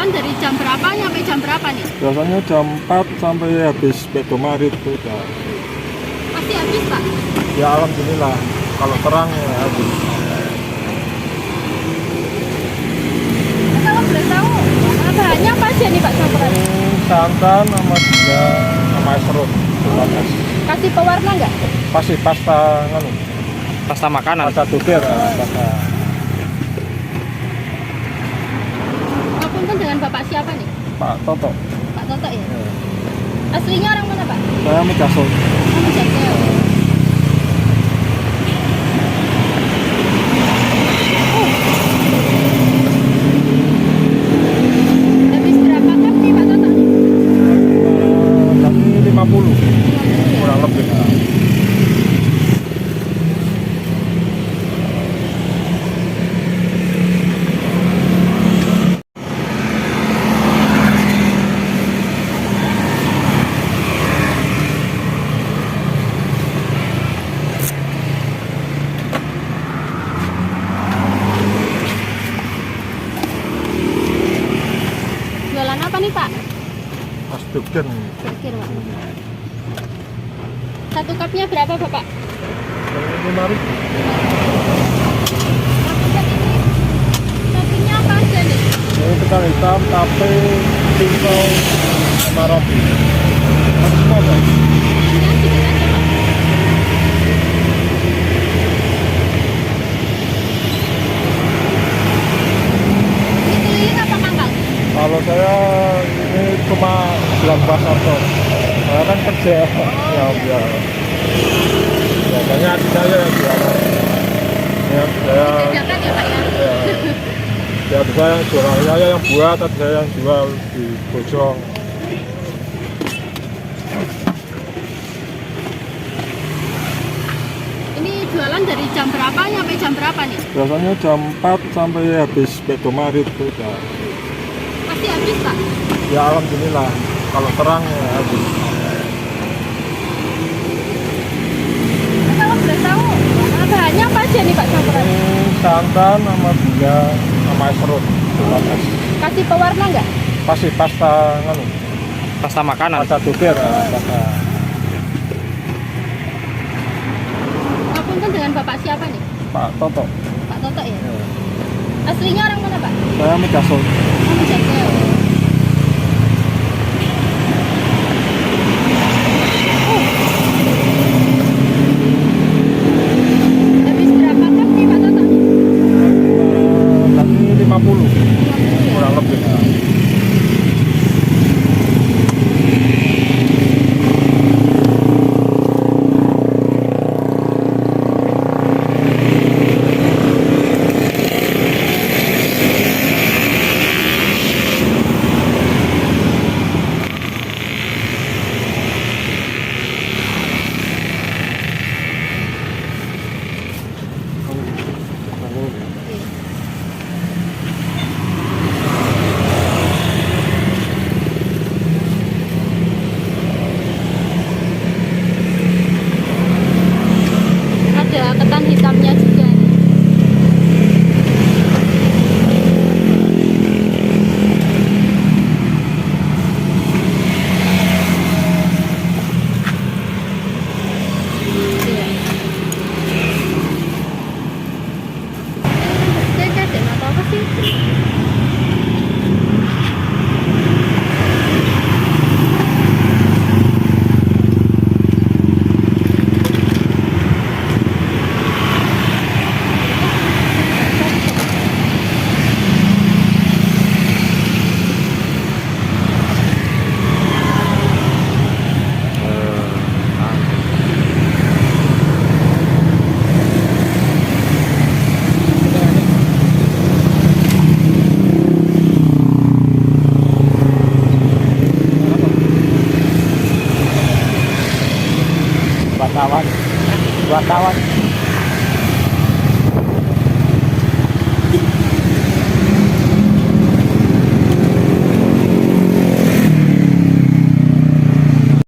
jualan dari jam berapa sampai jam berapa nih? Biasanya jam 4 sampai habis Bedomarit tuh udah. Pasti habis, Pak? Ya alhamdulillah. Kalau terang ya habis. Kalau boleh tahu, bahannya apa aja nih Pak campuran? Santan sama gula sama es serut. Kasih pewarna nggak? Pasti pasta nganu. Pasta makanan. Pasta doger. Pasta. Ngapunten dengan Bapak siapa nih? Pak Toto. Pak Toto ya? Aslinya orang mana Pak? Saya Megasol. Kamu Jaksel. Habis berapa cup nih Pak Toto? Kami 50 kurang lebih. Jualan apa nih Pak? Mas doger. Burger Pak. Satu cupnya berapa Bapak? 5.000. Ngapunten ini toppingnya apa aja nih? Ini ketan hitam, tape, pisau, sama roti. Masih semua Pak. Ini sedikit aja Pak. Ini keliling apa mangkal? Kalau saya ini cuma bilang pasar toh. Saya kan kerja ya biar. Biasanya adik saya yang jualan. Ya saya Jajakan ya Pak ya? ya adik saya yang jualan. Saya yang buat, adik saya yang jual di Bojong. Ini jualan dari jam berapa sampai jam berapa nih? Biasanya jam 4 sampai habis Bedomarit tuh udah. Pasti habis Pak? Ya alhamdulillah. Kalau terang ya habis. Kalau boleh tahu, bahannya apa aja nih Pak campuran? Santan sama gula sama es serut. Kasih pewarna nggak? Pasti pasta nganu. Pasta makanan. Pasta doger. Pasta. Ngapunten dengan Bapak siapa nih? Pak Toto. Pak Toto ya? Aslinya orang mana Pak? Saya Megasol. Kamu Jaksel. Habis berapa cup nih Pak Toto? Kami 50 50 ya? kurang lebih. Ada ketan hitamnya juga nih. Iya. Saya deh, nggak tahu apa sih. Wartawan.